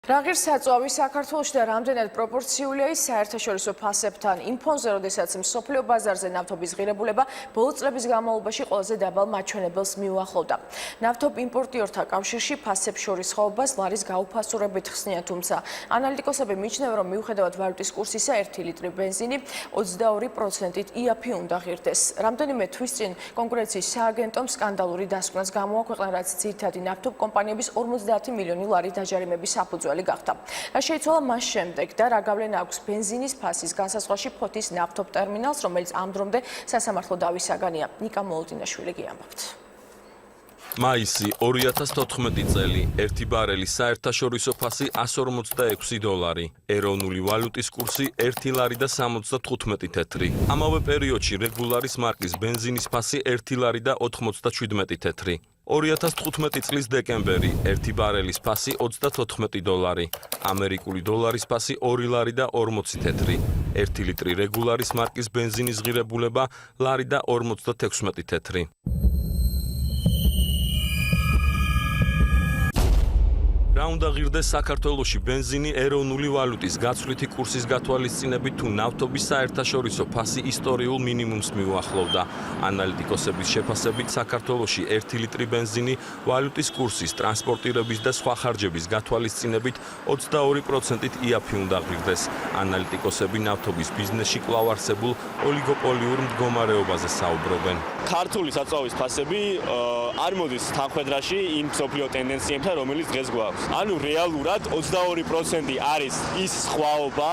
რა ღირს საწვავი საქართველოში და რამდენად პროპორციულია ის საერთაშორისო ფასებთან იმ ფონზე, როდესაც მსოფლიო ბაზარზე ნავთობის ღირებულება ბოლო წლების განმავლობაში ყველაზე დაბალ მაჩვენებელს მიუახლოვდა. ნავთობ იმპორტიორთა კავშირში ფასებს შორის სხვაობას ლარის გაუფასურებით ხსნიან, თუმცა ანალიტიკოსები მიიჩნევენ, რომ მიუხედავად ვალუტის კურსისა 1 ლიტრი ბენზინი 22%-ით იაფი უნდა ღირდეს. რამდენიმე თვის წინ კონკურენციის სააგენტომ სკანდალური დასკვნას გამოაქვეყნა, რაც ძირითადი ნავთობ კომპანიების 50 მილიონი ლარი დაჯარიმების საფუძველი გახდა. რა შეიცვალა მას შემდეგ და რა გავლენა აქვს ბენზინის ფასის განსაზღვრაში ფოთის ნავთობ ტერმინალს, რომელიც ამ დრომდე სასამართლო დავისაგანია. ნიკა მოლოდინაშვილი გიამბობთ. მაისი 2014 წელი 1 ბარელის საერთაშორისო ფასი $146, ეროვნული ვალუტის კურსი 1 ლარი და 75 თეთრი. ამავე პერიოდში რეგულარის მარკის ბენზინის ფასი 1 ლარი და 97 თეთრი. 2015 წლის დეკემბერი 1 ბარელის ფასი $34, ამერიკული დოლარის ფასი 2 ლარი და 40 თეთრი. 1 ლიტრი რეგულარის მარკის ბენზინის ღირებულება ლარი და 56 თეთრი. რა უნდა ღირდეს საქართველოში ბენზინი ეროვნული ვალუტის გაცვლითი კურსის გათვალისწინებით თუ ნავთობის საერთაშორისო ფასი ისტორიულ მინიმუმს მიუახლოვდა. ანალიტიკოსების შეფასებით საქართველოში 1 ლიტრი ბენზინი ვალუტის კურსის, ტრანსპორტირების და სხვა ხარჯების გათვალისწინებით 22%-ით იაფი უნდა ღირდეს. ანალიტიკოსები ნავთობის ბიზნესში კვლავ არსებულ ოლიგოპოლიურ მდგომარეობაზე საუბრობენ. ქართული საწვავის ფასები არ მოდის თანხმედრაში იმ მსოფლიო ტენდენციებთან, რომელიც დღეს გვაქვს. ანუ რეალურად 22% არის ის სხვაობა,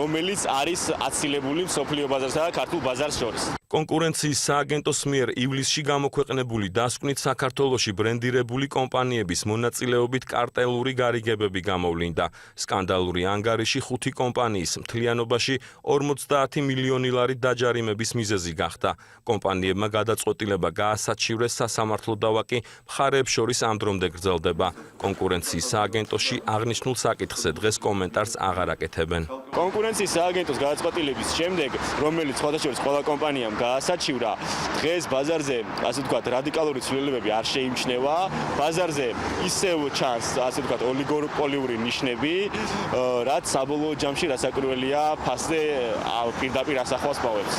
რომელიც არის აცილებული მსოფლიო ბაზარსა და ქართულ ბაზარს შორის. კონკურენციის სააგენტოს მიერ ივლისში გამოქვეყნებული დასკვნით საქართველოში ბრენდირებული კომპანიების მონაწილეობით კარტელური გარიგებები გამოვლინდა. სკანდალური ანგარიში 5 კომპანიის მთლიანობაში 50 მილიონი ლარი დაჯარიმების მიზეზი გახდა. კომპანიებმა გადაწყვეტილება გაასაჩივრეს სასამართლო დავა კი მხარეებს შორის ამ დრომდე გრძელდება. კონკურენციის სააგენტოში აღნიშნულ საკითხზე დღეს კომენტარს აღარ აკეთებენ. კონკურენციის სააგენტოს გადაწყვეტილების შემდეგ, რომელიც სხვადასხვა ყველა კომპანიამ გაასაჩივრა, დღეს ბაზარზე, ასე ვთქვათ, რადიკალური ცვლილებები არ შეიმჩნევა. ბაზარზე ისევ ჩანს, ასე ვთქვათ, ოლიგოპოლიური ნიშნები, რაც საბოლოო ჯამში რასაკვირველია ფასზე პირდაპირ ასახვას პოვებს.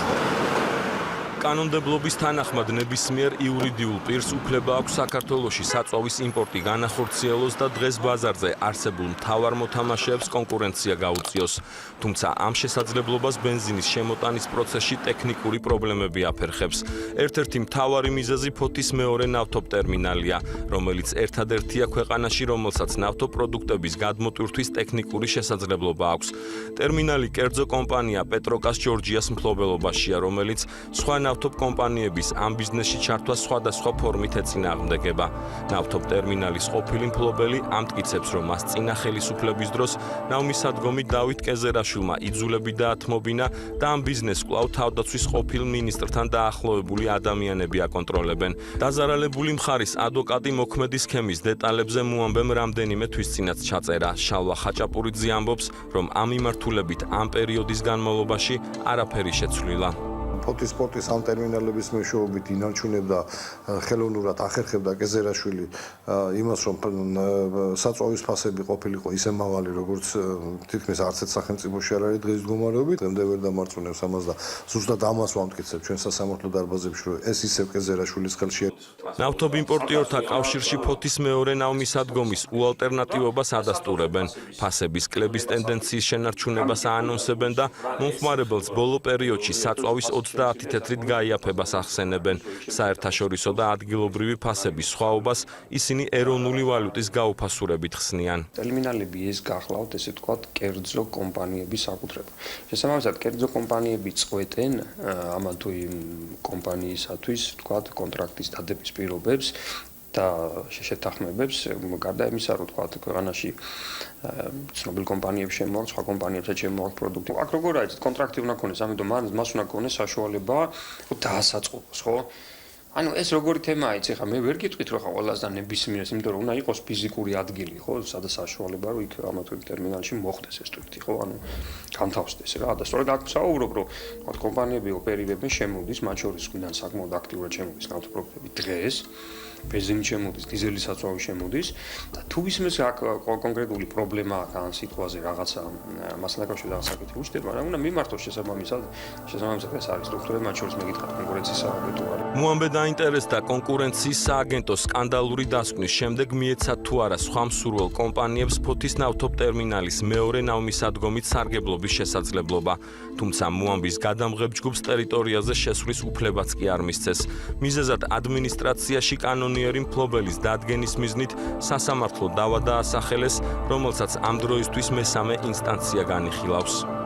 კანონმდებლობის თანახმად ნებისმიერ იურიდიულ პირს უფლება აქვს საქართველოში საწვავის იმპორტი განახორციელოს და დღეს ბაზარზე არსებულ მთავარ მოთამაშეებს კონკურენცია გაუწიოს. თუმცა ამ შესაძლებლობას ბენზინის შემოტანის პროცესში ტექნიკური პრობლემები აფერხებს. ერთ-ერთი მთავარი მიზეზი ფოთის მეორე ნავთობ ტერმინალია, რომელიც ერთადერთია ქვეყანაში, რომელსაც ნავთობპროდუქტების გადმოტვირთვის ტექნიკური შესაძლებლობა აქვს. ტერმინალი კერძო კომპანია პეტროკას ჯორჯიას მფლობელობაშია, რომელიც სხვა ნავთობ კომპანიების ამ ბიზნესში ჩართვა სხვადასხვა ფორმით ეწინააღმდეგება. ნავთობ ტერმინალის ყოფილი მფლობელი ამტკიცებს, რომ მას წინა ხელისუფლების დროს ნავმისადგომი დავით კეზერაშვილმა იძულები დაათმობინა და ამ ბიზნესს კვლავ თავდაცვის ყოფილ მინისტრთან დაახლოებული ადამიანები აკონტროლებენ. დაზარალებული მხარის ადვოკატი მოქმედი სქემის დეტალებზე მოამბემ რამდენიმე თვის წინაც ჩაწერა. შალვა ხაჭაპურიძე ამბობს, რომ ამ მიმართულებით ამ პერიოდის განმავლობაში არაფერი შეცვლილა. ფოთის სპორტის ამ ტერმინალების მეშვეობით ინარჩუნებდა ხელოვნურად ახერხებდა კეზერაშვილი იმას, რომ საწვავის ფასები ყოფილიყო ისე მაღალი, როგორც თითქმის არც ერთ სახელმწიფოში არ არის დღის მდგომარეობით. დღემდე ვერ დამარწმუნებს ამას და ზუსტად ამას ვამტკიცებ ჩვენ სასამართლო დარბაზებში, რომ ეს ისევ კეზერაშვილის ხელშია. ნავთობ იმპორტიორთა კავშირში ფოთის მეორე ნავმისადგომის უალტერნატივობას ადასტურებენ. ფასების კლების ტენდენციის შენარჩუნებას აანონსებენ და მომხმარებელს ბოლო პერიოდში საწვავის 30 თეთრით გაიაფებას ახსენებენ. საერთაშორისო და ადგილობრივი ფასების სხვაობას ისინი ეროვნული ვალუტის გაუფასურებით ხსნიან. ტერმინალები ეს გახლავთ, ესე ვთქვათ, კერძო კომპანიების საკუთრება. შესაბამისად, კერძო კომპანიები წყვეტენ ამა თუ იმ კომპანიისათვის, ვთქვათ, კონტრაქტის დადების პირობებს და შეთანხმებებს, გარდა იმისა, რომ ვთქვათ, ქვეყანაში ცნობილ კომპანიებს შემოაქვს, სხვა კომპანიებსაც შემოაქვს პროდუქტი. აქ როგორ არის, კონტრაქტი უნდა ქონდეს, ამიტომ მას უნდა ქონდეს საშუალება, რომ დაასაწყობოს, ხო? ანუ ეს როგორი თემაა, იცი ხა მე ვერ გიტყვით რომ ხა ყველასთან ნებისმიერს, იმიტომ რომ უნდა იყოს ფიზიკური ადგილი, ხო, სადაც საშუალება რომ იქ ამა თუ იმ ტერმინალში მოხდეს ეს თვითი, ხო, ანუ განთავსდეს რა და სწორედ აქ ვსაუბრობ რომ თქვა კომპანიები ოპერირებენ შემოდის, მათ შორის გვინდან საკმაოდ აქტიურად შემოდის ნავთობპროდუქტები დღეს ბენზინი შემოდის, დიზელი საწვავი შემოდის და თუ ისმეს კონკრეტული პრობლემა აქვს ან სიტუაციაზე რაღაცა მასთან დაკავშირებით რაღაც საკითხი უჩნდება, მაგრამ უნდა მიმართოს შესაბამისად ეს არის სტრუქტურები, მათ შორის მეკითხა კონკურენციის სააგენტო არის. მოამბე დაინტერესდა კონკურენციის სააგენტოს სკანდალური დასკვნის შემდეგ მიეცა თუ არა სხვა მსურველ კომპანიებს ფოთის ნავთობტერმინალის მეორე ნავმისადგომით სარგებლობის შესაძლებლობა. თუმცა მოამბის გადამღებ ჯგუფს ტერიტორიაზე შესვლის უფლებაც კი არ მისცეს. მიზეზად ადმინისტრაციაში კანონიერი მფლობელის დადგენის მიზნით სასამართლო დავა დაასახელეს, რომელსაც ამ დროისთვის მესამე ინსტანცია განიხილავს.